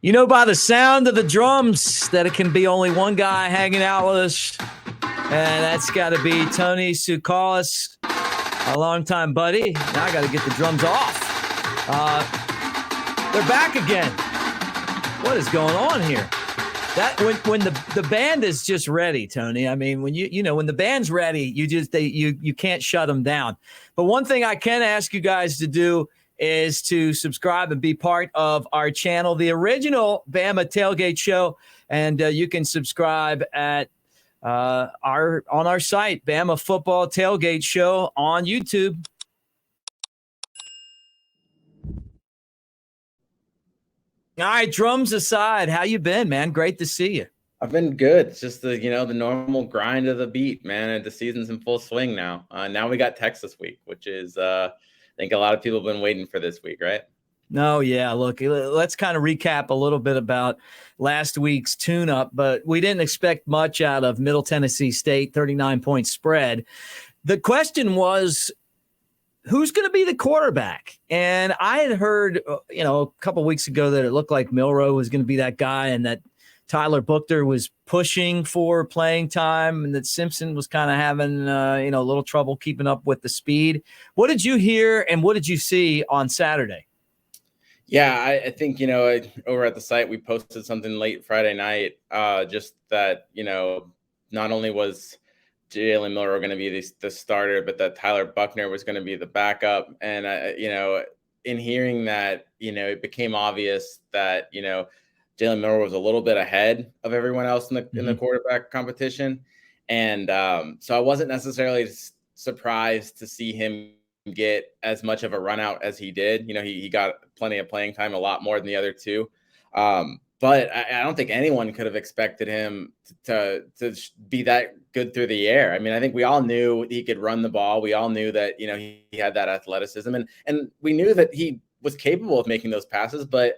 You know by the sound of the drums that it can be only one guy hanging out with us, and that's got to be Tony Tsoukalis, a longtime buddy. Now I got to get the drums off. They're back again. What is going on here? That when the band is just ready, Tony. I mean, when when the band's ready, you can't shut them down. But one thing I can ask you guys to do is to subscribe and be part of our channel, the original Bama Tailgate Show, and you can subscribe at on our site, Bama Football Tailgate Show on YouTube. All right, drums aside, how you been, man? Great to see you. I've been good. It's just the normal grind of the beat, man. And the season's in full swing now. Now we got Texas week, which is I think a lot of people have been waiting for this week, right? No, yeah. Look, let's kind of recap a little bit about last week's tune-up, but we didn't expect much out of Middle Tennessee State, 39-point spread. The question was, who's going to be the quarterback? And I had heard, a couple of weeks ago that it looked like Milroe was going to be that guy and that Tyler Buchner was pushing for playing time and that Simpson was kind of having, a little trouble keeping up with the speed. What did you hear and what did you see on Saturday? Yeah, I think, over at the site, we posted something late Friday night, just that, not only was Jaylen Miller going to be the starter, but that Tyler Buchner was going to be the backup. And, in hearing that, it became obvious that, Jaylen Miller was a little bit ahead of everyone else in the quarterback competition. And so I wasn't necessarily surprised to see him get as much of a run out as he did. He got plenty of playing time, a lot more than the other two. But I don't think anyone could have expected him to be that good through the air. I mean, I think we all knew he could run the ball. We all knew that, he had that athleticism and we knew that he was capable of making those passes. But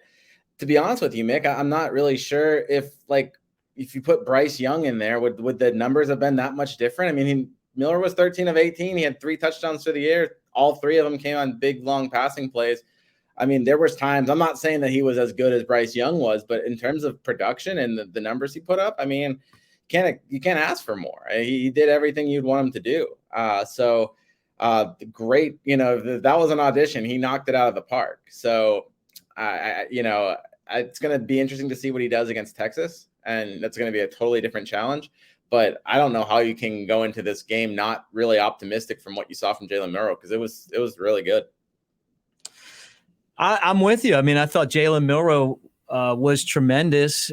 to be honest with you, Mick, I'm not really sure if you put Bryce Young in there, would the numbers have been that much different? I mean, Miller was 13 of 18. He had 3 touchdowns through the air. All 3 of them came on big, long passing plays. I mean, there was times, I'm not saying that he was as good as Bryce Young was, but in terms of production and the numbers he put up, I mean, you can't ask for more. He did everything you'd want him to do. Great. That was an audition. He knocked it out of the park. So, it's going to be interesting to see what he does against Texas, and that's going to be a totally different challenge. But I don't know how you can go into this game not really optimistic from what you saw from Jaylen Miller, because it was really good. I'm with you. I mean, I thought Jalen Miller was tremendous.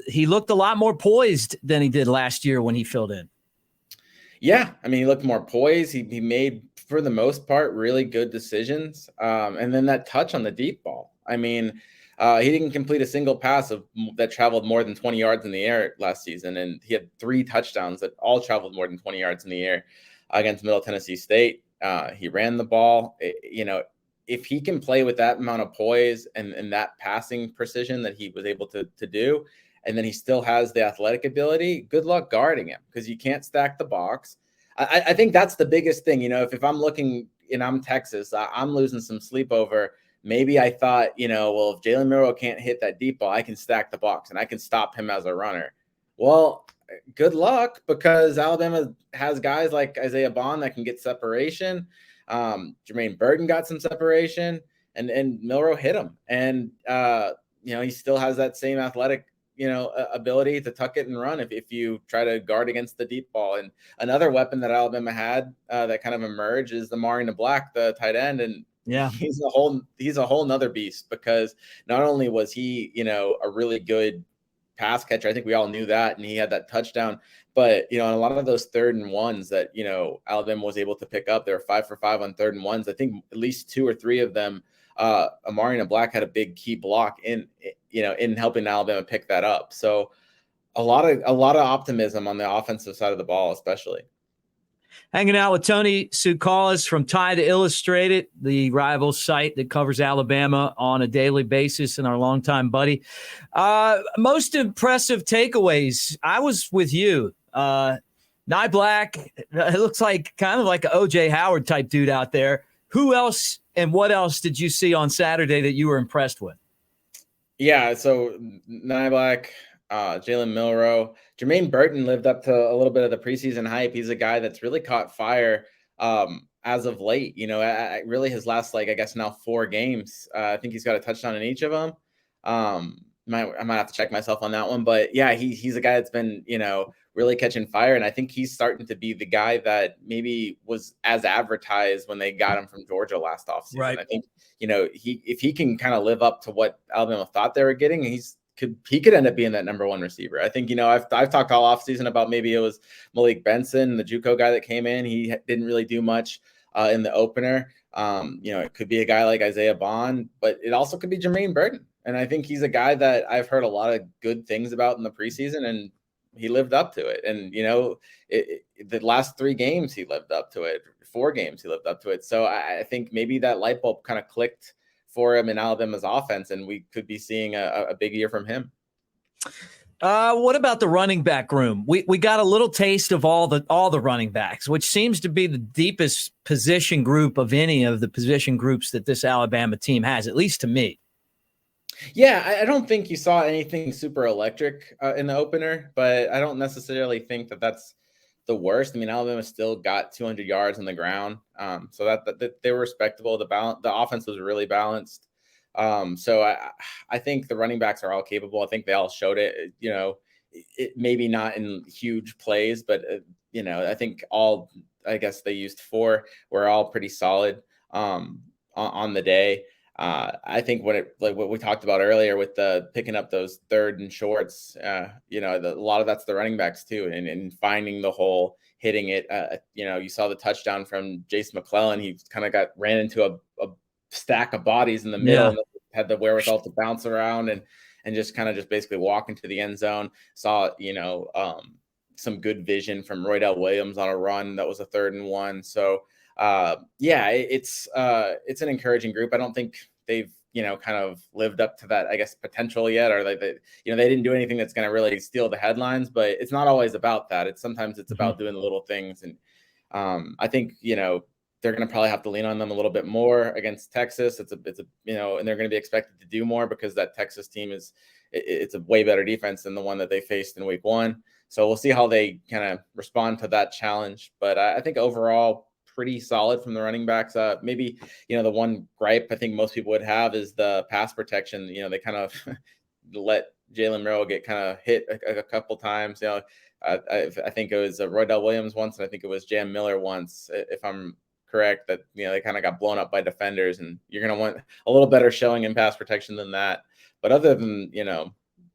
He looked a lot more poised than he did last year when he filled in. Yeah, I mean, he looked more poised. He made, for the most part, really good decisions. And then that touch on the deep ball. I mean, he didn't complete a single pass that traveled more than 20 yards in the air last season, and he had 3 touchdowns that all traveled more than 20 yards in the air against Middle Tennessee State. He ran the ball. If he can play with that amount of poise and that passing precision that he was able to do, and then he still has the athletic ability, good luck guarding him, because you can't stack the box. I think that's the biggest thing. If I'm looking and I'm Texas, I'm losing some sleep over. Maybe I thought, if Jaylen Miller can't hit that deep ball, I can stack the box and I can stop him as a runner. Well, good luck, because Alabama has guys like Isaiah Bond that can get separation. Jermaine Burton got some separation, and Milroe hit him. And, he still has that same athletic, ability to tuck it and run if you try to guard against the deep ball. And another weapon that Alabama had that kind of emerged is the Marquee Black, the tight end. And yeah, he's a whole nother beast, because not only was he, a really good pass catcher, I think we all knew that, and he had that touchdown, but, a lot of those 3rd and 1s that, Alabama was able to pick up, they were 5 for 5 on 3rd and 1s. I think at least 2 or 3 of them, Marquee Black had a big key block in helping Alabama pick that up. So a lot of optimism on the offensive side of the ball, especially. Hanging out with Tony Tsoukalis from Tide Illustrated, the rival site that covers Alabama on a daily basis, and our longtime buddy. Most impressive takeaways. I was with you. Nye Black, it looks like kind of like an O.J. Howard type dude out there. Who else and what else did you see on Saturday that you were impressed with? Yeah, so Niblack, Jalen Miller, Jermaine Burton lived up to a little bit of the preseason hype. He's a guy that's really caught fire as of late. Really his last, like, I guess now 4 games. I think he's got a touchdown in each of them. I might have to check myself on that one, but yeah, he's a guy that's been really catching fire, and I think he's starting to be the guy that maybe was as advertised when they got him from Georgia last offseason. Right. I think if he can kind of live up to what Alabama thought they were getting, he could end up being that number 1 receiver. I think I've talked all offseason about maybe it was Malik Benson, the JUCO guy that came in. He didn't really do much in the opener. It could be a guy like Isaiah Bond, but it also could be Jermaine Burton. And I think he's a guy that I've heard a lot of good things about in the preseason, and he lived up to it. And, the last 3 games, he lived up to it. 4 games, he lived up to it. So I think maybe that light bulb kind of clicked for him in Alabama's offense, and we could be seeing a big year from him. What about the running back room? We got a little taste of all the running backs, which seems to be the deepest position group of any of the position groups that this Alabama team has, at least to me. Yeah, I don't think you saw anything super electric in the opener, but I don't necessarily think that that's the worst. I mean, Alabama still got 200 yards on the ground, so that they were respectable. The offense was really balanced. So I think the running backs are all capable. I think they all showed it. It maybe not in huge plays, but I think I guess they used 4 were all pretty solid on the day. I think what we talked about earlier with the picking up those 3rd and shorts, a lot of that's the running backs too, and finding the hole, hitting it. You saw the touchdown from Jace McClellan. He kind of ran into a stack of bodies in the middle, and had the wherewithal to bounce around and just basically walk into the end zone. Saw some good vision from Roydell Williams on a run that was a 3rd and 1. So it's an encouraging group. I don't think they've kind of lived up to that, I guess, potential yet, or they didn't do anything that's going to really steal the headlines. But it's not always about that. Sometimes it's about doing the little things, and I think they're going to probably have to lean on them a little bit more against Texas. It's a and they're going to be expected to do more because that Texas team it's a way better defense than the one that they faced in week 1. So we'll see how they kind of respond to that challenge. But I think overall, pretty solid from the running backs. Maybe, the one gripe I think most people would have is the pass protection. They kind of let Jaylen Miller get kind of hit a couple times. I think it was Roydell Williams once, and I think it was Jaylen Miller once, if I'm correct, that, they kind of got blown up by defenders, and you're going to want a little better showing in pass protection than that. But other than,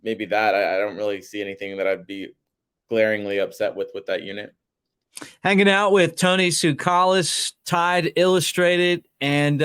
maybe that, I don't really see anything that I'd be glaringly upset with that unit. Hanging out with Tony Tsoukalas, Tide Illustrated, and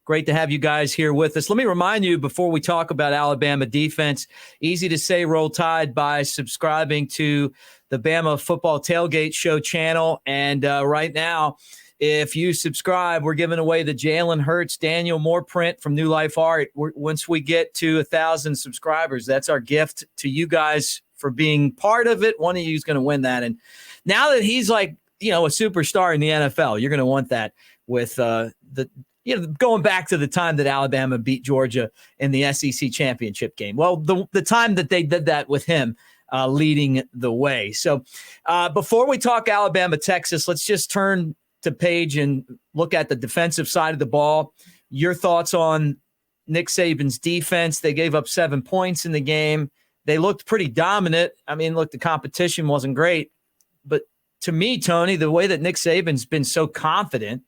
great to have you guys here with us. Let me remind you before we talk about Alabama defense, easy to say Roll Tide by subscribing to the Bama Football Tailgate Show channel. And right now, if you subscribe, we're giving away the Jalen Hurts Daniel Moore print from New Life Art. Once we get to 1,000 subscribers, that's our gift to you guys for being part of it. One of you is going to win that. And now that he's like, a superstar in the NFL, you're going to want that with going back to the time that Alabama beat Georgia in the SEC championship game. Well, the time that they did that with him leading the way. So before we talk Alabama, Texas, let's just turn to Paige and look at the defensive side of the ball. Your thoughts on Nick Saban's defense? They gave up 7 points in the game. They looked pretty dominant. I mean, look, the competition wasn't great. But to me, Tony, the way that Nick Saban's been so confident,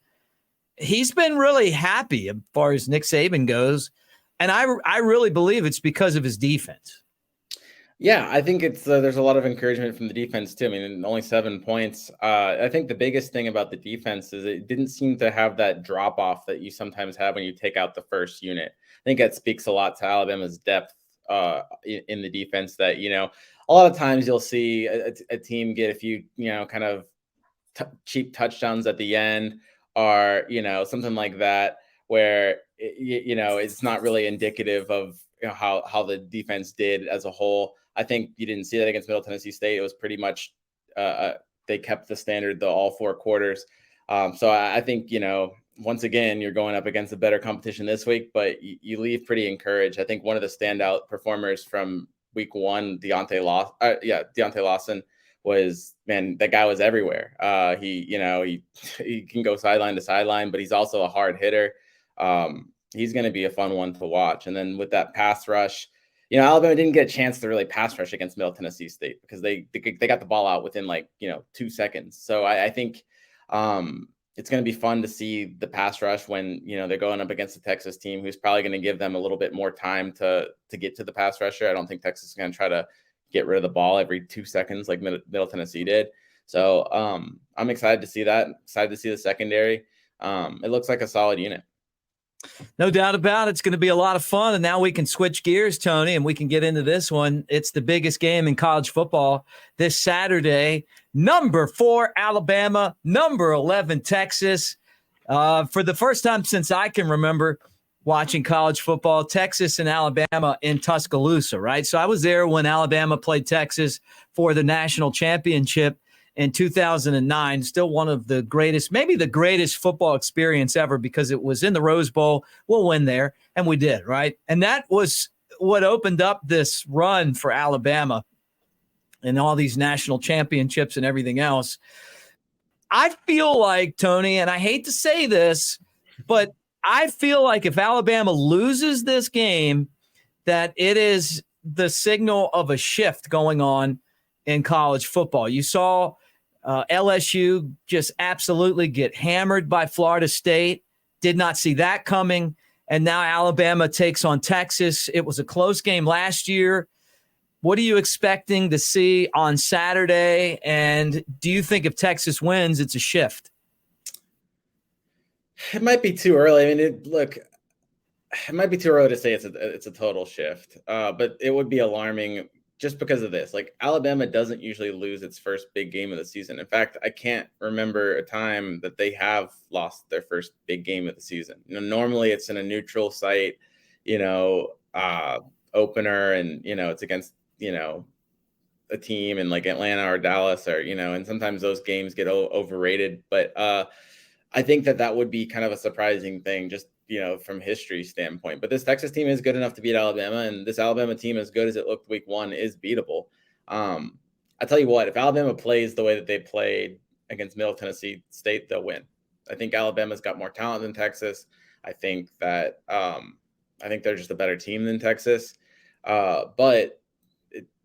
he's been really happy as far as Nick Saban goes. And I really believe it's because of his defense. Yeah, I think it's there's a lot of encouragement from the defense too. I mean, only 7 points. I think the biggest thing about the defense is it didn't seem to have that drop off that you sometimes have when you take out the first unit. I think that speaks a lot to Alabama's depth in the defense. That a lot of times you'll see a team get a few kind of cheap touchdowns at the end, or something like that, where it's not really indicative of how the defense did as a whole. I think you didn't see that against Middle Tennessee State. It was pretty much they kept the standard all 4 quarters. So I think once again, you're going up against a better competition this week, but you leave pretty encouraged. I think one of the standout performers from week one, Deontay Lawson was, man, that guy was everywhere. He can go sideline to sideline, but he's also a hard hitter. He's going to be a fun one to watch. And then with that pass rush, Alabama didn't get a chance to really pass rush against Middle Tennessee State because they got the ball out within 2 seconds. So I think it's going to be fun to see the pass rush when, they're going up against the Texas team who's probably going to give them a little bit more time to get to the pass rusher. I don't think Texas is going to try to get rid of the ball every 2 seconds like Middle Tennessee did. So I'm excited to see that. Excited to see the secondary. It looks like a solid unit. No doubt about it. It's going to be a lot of fun. And now we can switch gears, Tony, and we can get into this one. It's the biggest game in college football this Saturday. Number 4, Alabama. Number 11, Texas. For the first time since I can remember watching college football, Texas and Alabama in Tuscaloosa, right? So I was there when Alabama played Texas for the national championship in 2009, still one of the greatest, maybe the greatest football experience ever because it was in the Rose Bowl. We'll win there, and we did, right? And that was what opened up this run for Alabama and all these national championships and everything else. I feel like, Tony, and I hate to say this, but I feel like if Alabama loses this game, that it is the signal of a shift going on in college football. You saw LSU just absolutely get hammered by Florida State. Did not see that coming. And now Alabama takes on Texas. It was a close game last year. What are you expecting to see on Saturday? And do you think if Texas wins, it's a shift? It might be too early. I mean, it might be too early to say it's a total shift, but it would be alarming just because of this. Like, Alabama doesn't usually lose its first big game of the season. In fact, I can't remember a time that they have lost their first big game of the season. Normally it's in a neutral site, opener, and it's against a team in like Atlanta or Dallas, or and sometimes those games get overrated. But I think that would be kind of a surprising thing, just from history standpoint. But this Texas team is good enough to beat Alabama, and this Alabama team, as good as it looked week one, is beatable. I tell you what, if Alabama plays the way that they played against Middle Tennessee State, they'll win. I think Alabama's got more talent than Texas. I think that they're just a better team than Texas. But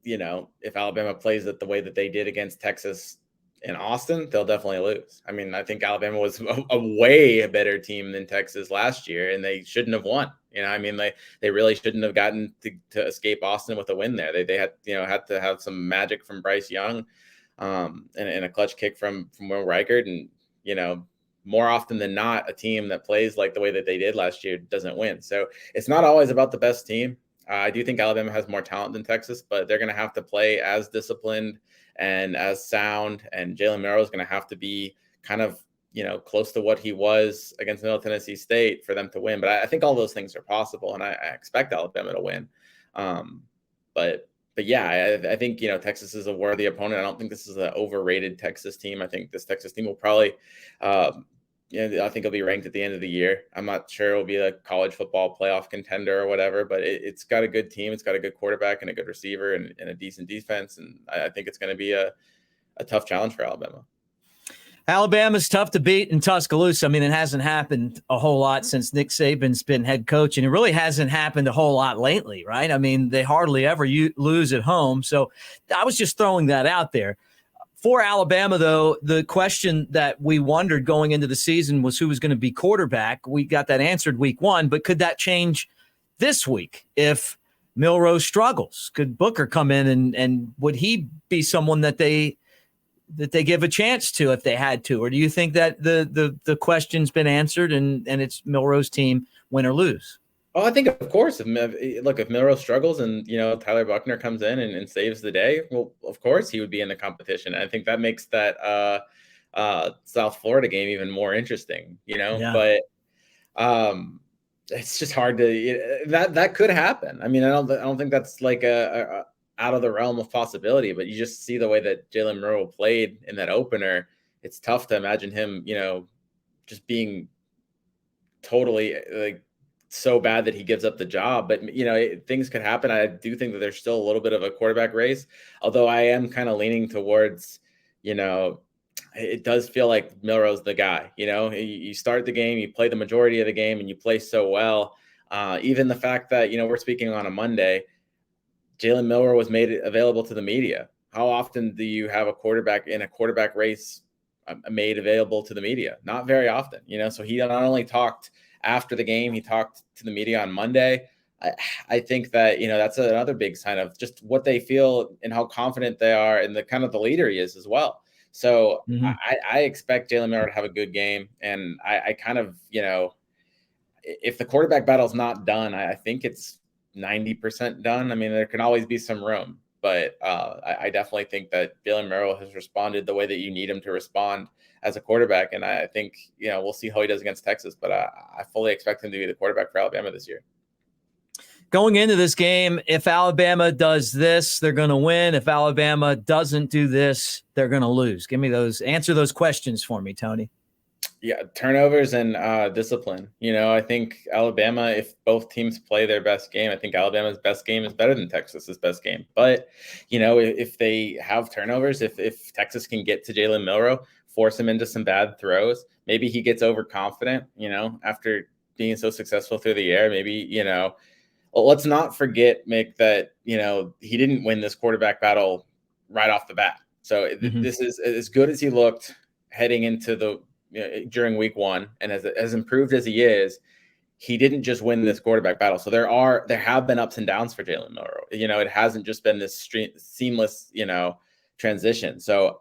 if Alabama plays it the way that they did against Texas in Austin, they'll definitely lose. I mean, I think Alabama was a way better team than Texas last year, and they shouldn't have won. I mean, they really shouldn't have gotten to escape Austin with a win there. They had to have some magic from Bryce Young, and a clutch kick from Will Reichard. And more often than not, a team that plays like the way that they did last year doesn't win. So it's not always about the best team. I do think Alabama has more talent than Texas, but they're going to have to play as disciplined and as sound, and Jalen Miller is going to have to be kind of, close to what he was against Middle Tennessee State for them to win. But I think all those things are possible, and I expect Alabama to win. But yeah, I think, Texas is a worthy opponent. I don't think this is an overrated Texas team. I think this Texas team will probably, I think it'll be ranked at the end of the year. I'm not sure it'll be a college football playoff contender or whatever, but it's got a good team. It's got a good quarterback and a good receiver and a decent defense. And I think it's going to be a tough challenge for Alabama. Alabama's tough to beat in Tuscaloosa. I mean, it hasn't happened a whole lot since Nick Saban's been head coach, and it really hasn't happened a whole lot lately, right? I mean, they hardly ever lose at home. So I was just throwing that out there. For Alabama, though, the question that we wondered going into the season was who was going to be quarterback. We got that answered week one, but could that change this week if Milroe struggles? Could Booker come in and would he be someone that they give a chance to if they had to? Or do you think that the question's been answered and it's Milroe's team, win or lose? Oh, I think, of course, if Milroe struggles and, Tyler Buchner comes in and saves the day, well, of course he would be in the competition. And I think that makes that South Florida game even more interesting, Yeah. But it's just hard to that could happen. I mean, I don't think that's like a out of the realm of possibility, but you just see the way that Jaylen Miller played in that opener. It's tough to imagine him, just being totally like so bad that he gives up the job. But, things could happen. I do think that there's still a little bit of a quarterback race, although I am kind of leaning towards, it does feel like Milrow's the guy. You start the game, you play the majority of the game, and you play so well. Even the fact that, we're speaking on a Monday, Jaylen Miller was made available to the media. How often do you have a quarterback in a quarterback race made available to the media? Not very often, so he not only talked after the game, he talked to the media on Monday. I think that, that's another big sign of just what they feel and how confident they are and the kind of the leader he is as well. So I expect Jaylen Miller to have a good game. And I kind of, if the quarterback battle's not done, I think it's 90% done. I mean, there can always be some room, but I definitely think that Jalen Miller has responded the way that you need him to respond as a quarterback. And I think, we'll see how he does against Texas, but I fully expect him to be the quarterback for Alabama this year. Going into this game, if Alabama does this, they're going to win. If Alabama doesn't do this, they're going to lose. Answer those questions for me, Tony. Yeah, turnovers and discipline. I think Alabama, if both teams play their best game, I think Alabama's best game is better than Texas's best game. But, if they have turnovers, if Texas can get to Jaylen Miller, force him into some bad throws, maybe he gets overconfident, after being so successful through the air. Maybe, let's not forget, Mick, that, he didn't win this quarterback battle right off the bat. So this is as good as he looked heading into during week one, and as improved as he is, he didn't just win this quarterback battle. So there have been ups and downs for Jaylen Miller. It hasn't just been this seamless, transition. So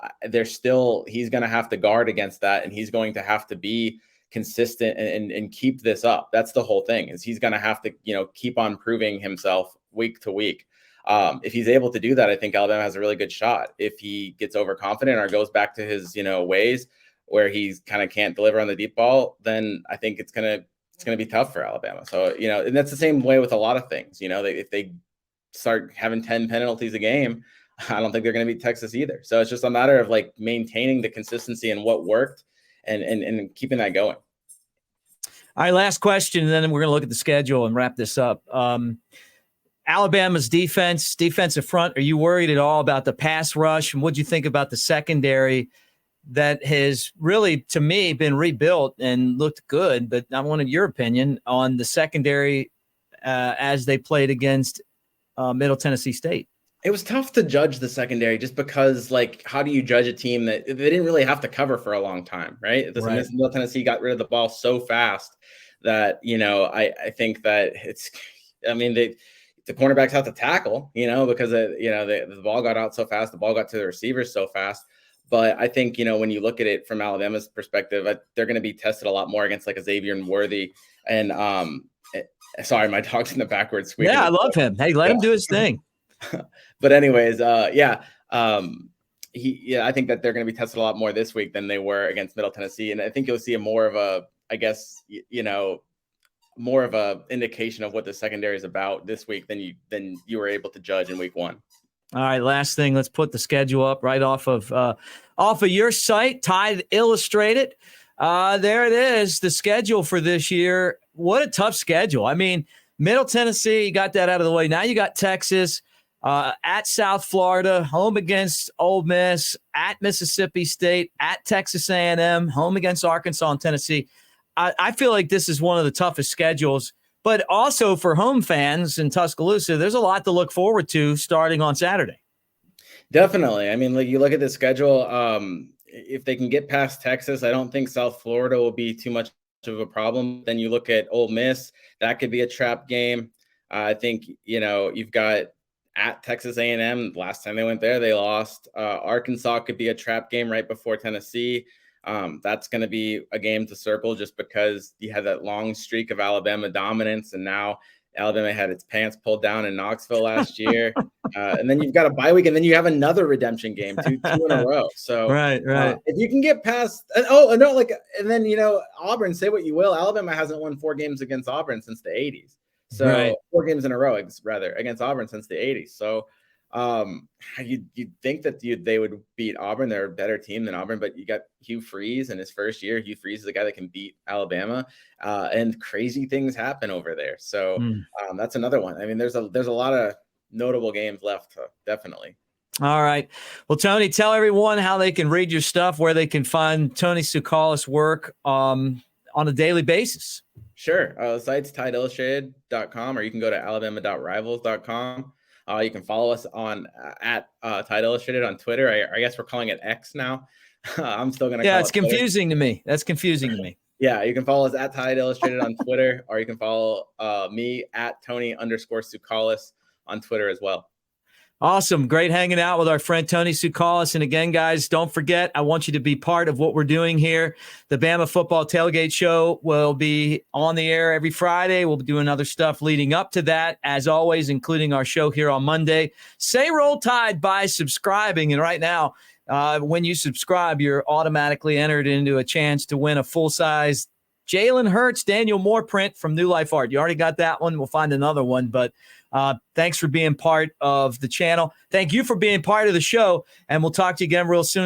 he's going to have to guard against that, and he's going to have to be consistent and keep this up. That's the whole thing, is he's going to have to, keep on proving himself week to week. If he's able to do that, I think Alabama has a really good shot. If he gets overconfident or goes back to his, ways where he's kind of can't deliver on the deep ball, then I think it's going to be tough for Alabama. So, and that's the same way with a lot of things, if they start having 10 penalties a game, I don't think they're going to beat Texas either. So it's just a matter of like maintaining the consistency and what worked and keeping that going. All right, last question, and then we're going to look at the schedule and wrap this up. Alabama's defensive front, are you worried at all about the pass rush? And what do you think about the secondary that has really, to me, been rebuilt and looked good? But I wanted your opinion on the secondary as they played against Middle Tennessee State. It was tough to judge the secondary just because, like, how do you judge a team that they didn't really have to cover for a long time, right? Right. Middle Tennessee got rid of the ball so fast that, I think that the cornerbacks have to tackle, because, the ball got out so fast, the ball got to the receivers so fast. But I think, when you look at it from Alabama's perspective, they're going to be tested a lot more against like a Xavier and Worthy. And sorry, my dog's in the backwards. Yeah, I love him. Hey, let him do his thing. But anyways, I think that they're going to be tested a lot more this week than they were against Middle Tennessee. And I think you'll see more of a indication of what the secondary is about this week than you were able to judge in week one. All right, last thing, let's put the schedule up right off of your site, Tide Illustrated. There it is, the schedule for this year. What a tough schedule. I mean, Middle Tennessee, you got that out of the way. Now you got Texas, at South Florida, home against Ole Miss, at Mississippi State, at Texas A&M, home against Arkansas and Tennessee. I feel like this is one of the toughest schedules. But also for home fans in Tuscaloosa, there's a lot to look forward to starting on Saturday. Definitely. I mean, like, you look at the schedule, if they can get past Texas, I don't think South Florida will be too much of a problem. Then you look at Ole Miss, that could be a trap game. I think, you've got at Texas A&M. Last time they went there, they lost. Arkansas could be a trap game right before Tennessee. That's going to be a game to circle just because you had that long streak of Alabama dominance, and now Alabama had its pants pulled down in Knoxville last year. And then you've got a bye week, and then you have another redemption game, two in a row. So right. If you can get past, and then, Auburn, say what you will, Alabama hasn't won 4 games against Auburn since the 80s. So 4 games in a row, rather, against Auburn since the 80s. So You'd think that they would beat Auburn. They're a better team than Auburn, but you got Hugh Freeze in his first year. Hugh Freeze is the guy that can beat Alabama, and crazy things happen over there. So that's another one. I mean, there's a lot of notable games left, definitely. All right. Well, Tony, tell everyone how they can read your stuff, where they can find Tony Tsoukalis' work on a daily basis. Sure. The site's tideillustrated.com, or you can go to alabama.rivals.com. You can follow us on at Tide Illustrated on Twitter. I guess we're calling it X now. I'm still going to call it Twitter. Confusing to me. That's confusing to me. Yeah, you can follow us at Tide Illustrated on Twitter, or you can follow me at Tony_Tsoukalis on Twitter as well. Awesome. Great hanging out with our friend Tony Tsoukalis. And again, guys, don't forget, I want you to be part of what we're doing here. The Bama Football Tailgate Show will be on the air every Friday. We'll be doing other stuff leading up to that, as always, including our show here on Monday. Say Roll Tide by subscribing. And right now, when you subscribe, you're automatically entered into a chance to win a full-size Jalen Hurts, Daniel Moore print from New Life Art. You already got that one. We'll find another one, but thanks for being part of the channel. Thank you for being part of the show, and we'll talk to you again real soon.